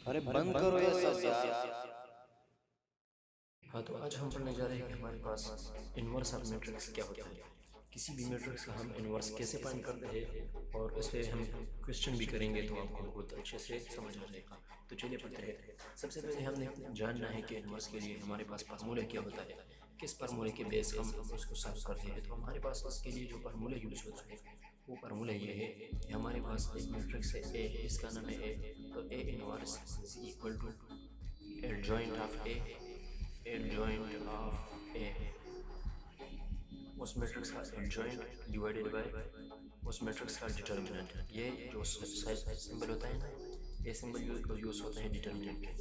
अरे बंद करो ये सब यार। हाँ, तो आज हम पढ़ने जा रहे हैं कि हमारे पास इन्वर्स ऑफ मैट्रिक्स क्या होता है। किसी भी मैट्रिक्स का हम इन्वर्स कैसे फाइंड करते हैं और उस पर हम क्वेश्चन भी करेंगे तो आपको बहुत अच्छे से समझ आ जाएगा। तो चलिए पढ़ते हैं। सबसे पहले हमने जानना है कि इन्वर्स के लिए हमारे पास फार्मूला क्या होता है, किस फार्मूले के बेस हम उसको सॉल्व करते हैं। तो हमारे पास इसके लिए जो फार्मूला यूज होता है वो फार्मूला ये है कि हमारे पास एक मैट्रिक्स है ए, इसका नाम है ए। तो A inverse is equal to adjoint of A, adjoint of A, उस मैट्रिक्स का एडजॉइंट डिवाइडेड बाय उस मैट्रिक्स का डिटर्मिनेंट। ये जो सिंबल होता है ना, ये सिंबल यूज होता है डिटर्मिनेंट के।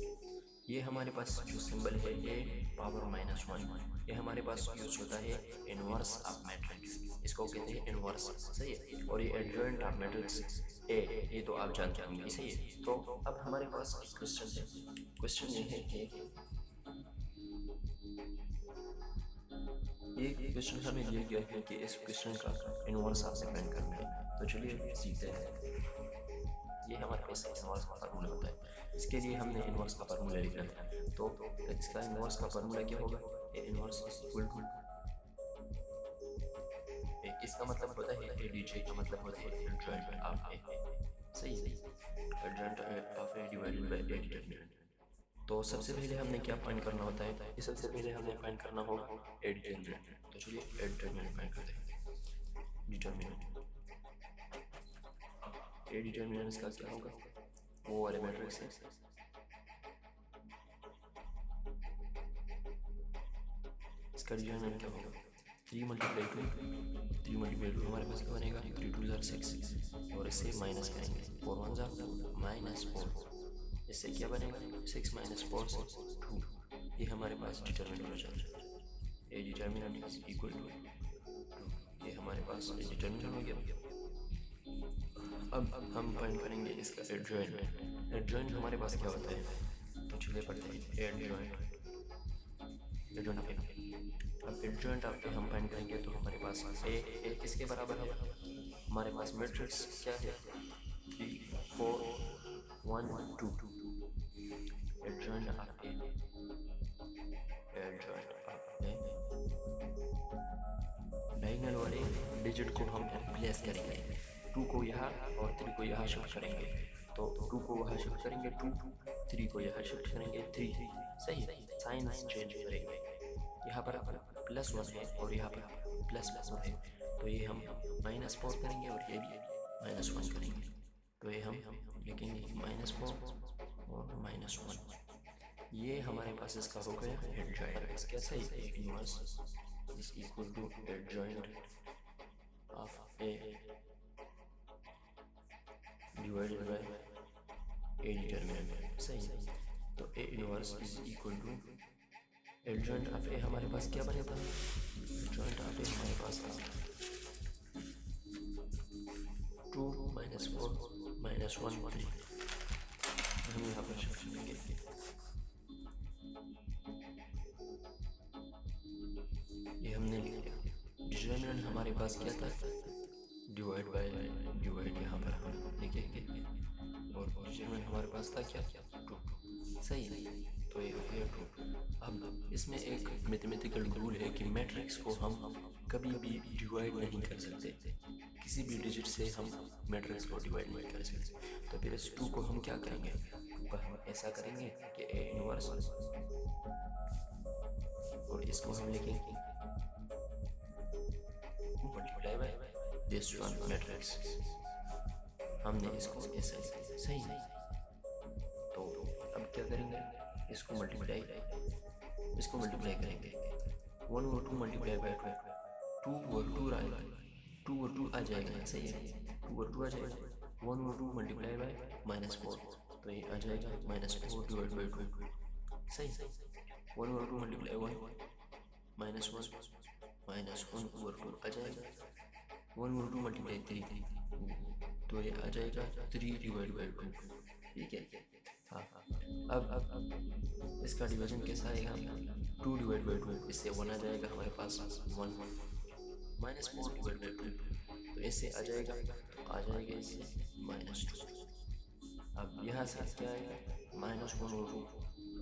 ये हमारे पास जो सिंबल है ए पावर -1, ये हमारे पास यूज होता है इनवर्स ऑफ मैट्रिक्स, इसको कहते हैं इनवर्स। सही है। और ये एडजॉइंट ऑफ मैट्रिक्स ए, ये तो आप जानते होंगे। सही है। तो अब हमारे पास एक क्वेश्चन है। क्वेश्चन ये है कि ये क्वेश्चन हमें दिया गया है कि इस क्वेश्चन का इन्वर्स आपसे फाइंड करना है। तो चलिए सीखते हैं। ये हमारे पास इन्वर्स का फार्मूला होता है। इसके लिए हमने इन्वर्स का फार्मूला लिखना है। तो इसका इन्वर्स का फार्मूला क्या होगा? ए इन्वर्स इज इक्वल टू, इसका मतलब होता है ए डी जे, का मतलब होता है एडजॉइंट ऑफ ए। सही है। Adjoint of A divided by A determinant. तो सबसे पहले हमने क्या फाइंड करना होता है? ये सबसे पहले हमने फाइंड करना होगा ए डिटर्मिनेंट। तो चलिए ए डिटर्मिनेंट फाइंड करते हैं। डिटर्मिनेंट, ए डिटर्मिनेंट इसका क्या होगा? वो वाले मैट्रिक्स है। इसका डिटर्मिनेंट क्या होगा? 3 मल्टीप्लाई 2 हमारे पास क्या बनेगा? 3 2 ज़ार 6, और इससे माइनस करेंगे 4 1 ज़ार -4, इससे क्या बनेगा? 6 - 4 से 2। ये हमारे पास डिटर्मिनेंट हो जाता है। A determinant is equal to 2। ये हमारे पास डिटर्मिनेंट हो गया। अब हम फाइंड करेंगे इसका एडजॉइंट। एडजॉइंट हमारे पास क्या होता है? तो चलिए पढ़ते हैं। एडजॉइंट, एडजॉइंट ऑफ ए। अब एडजॉइंट ऑफ ए हम फाइंड करेंगे तो हमारे पास ए किसके बराबर है? हमारे पास मैट्रिक्स क्या है? 3 4 1 2। Adjoint of A, adjoint of A, diagonal वाले डिजिट को हम रिप्लेस करेंगे। 2 को यहाँ और 3 को यहाँ शिफ्ट करेंगे। तो 2 को वहाँ शिफ्ट करेंगे 2, 3 को यहाँ शिफ्ट करेंगे 3। सही है। साइन चेंज करेंगे। यहाँ पर +1 है और यहाँ पर +1 है। तो ये हम -4 करेंगे और ये भी -1 करेंगे। तो ये हम लिखेंगे -4 और -1। ये हमारे पास इसका हो गया एडजॉइंट। क्या सही है? Inverse is equal to adjoint of A divided by A determinant. सही है। तो A inverse is equal to adjoint of A, हमारे पास क्या बना था? एडजॉइंट ऑफ ए हमारे पास था 2 - 4 -1 3। हम यहाँ पर शिफ्ट करेंगे। ये हमने लिख लिया। डिटर्मिनेंट हमारे पास क्या था? डिवाइड बाय डिवाइड, यहाँ पर हम लिखेंगे। और डिटर्मिनेंट हमारे पास था क्या? 2। सही है। तो ये हो गया 2। अब इसमें एक मैथमेटिकल रूल है कि मैट्रिक्स को हम कभी भी डिवाइड नहीं कर सकते। किसी भी डिजिट से हम मैट्रिक्स को डिवाइड नहीं कर सकते। तो फिर इस 2 को हम क्या करेंगे? तो हम ऐसा करेंगे कि ए इनवर्स, और इसको हम लिखेंगे multiply by this one matrix. हमने इसको ऐसा लिखा। सही है। तो अब क्या करेंगे? इसको मल्टीप्लाई करेंगे। 1 और 2 मल्टीप्लाई बाय 2 और 2 आएगा, 2 और 2 आ जाएगा। सही है। 2 और 2 आ जाएगा। 1 और 2 मल्टीप्लाई बाय -4, तो ये आ जाएगा -4 डिवाइड बाय 2। सही। 1 और 2 मल्टीप्लाई 1 -1 और 2 आ जाएगा। 1 और 2 मल्टीप्लाई 3, तो ये आ जाएगा 3 डिवाइड बाय 2। ठीक है। हाँ। अब इसका डिवीजन कैसा आएगा? 2 डिवाइड बाई 2, इससे 1 आ जाएगा हमारे पास 1 -4 डिवाइड बाई 2, तो इससे आ जाएगा, तो आ जाएगा इससे -2। अब यहाँ से क्या आएगा -1/2।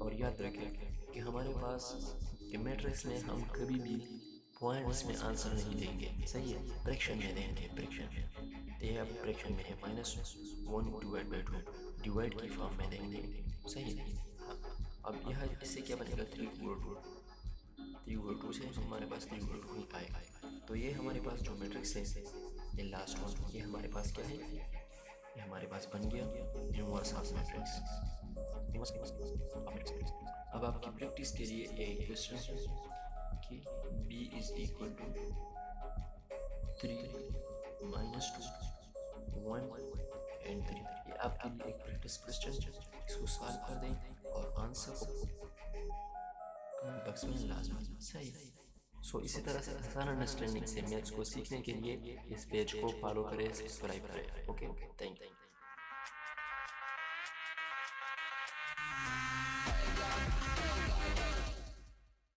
और याद रखें कि हमारे पास कि मैट्रिक्स में हम कभी भी पॉइंट्स में आंसर नहीं देंगे, सही है, फ्रैक्शन में देंगे, फ्रैक्शन में। तो यह फ्रैक्शन में है -1/2 डिवाइड की फॉर्म में देंगे, सही है। हाँ, अब यह इससे क्या बनेगा 3/2 से हमारे पास 3/2 ही आएगा। तो ये हमारे पास जो मैट्रिक्स है ये लास्ट वन, ये हमारे पास क्या है, ये हमारे पास बन गया इनवर्स ऑफ मैट्रिक्स। अब आपकी प्रैक्टिस के लिए एक क्वेश्चन है कि b is equal to 3 -2 1 and 3। ये आपके लिए एक प्रैक्टिस क्वेश्चन है, इसको सॉल्व कर दें और आंसर को कमेंट बॉक्स में लाजमी, सही है। सो इसी तरह से आसान अंडरस्टैंडिंग से मैथ्स को सीखने के लिए इस पेज को फॉलो करें, सब्सक्राइब करें। Okay, thank you.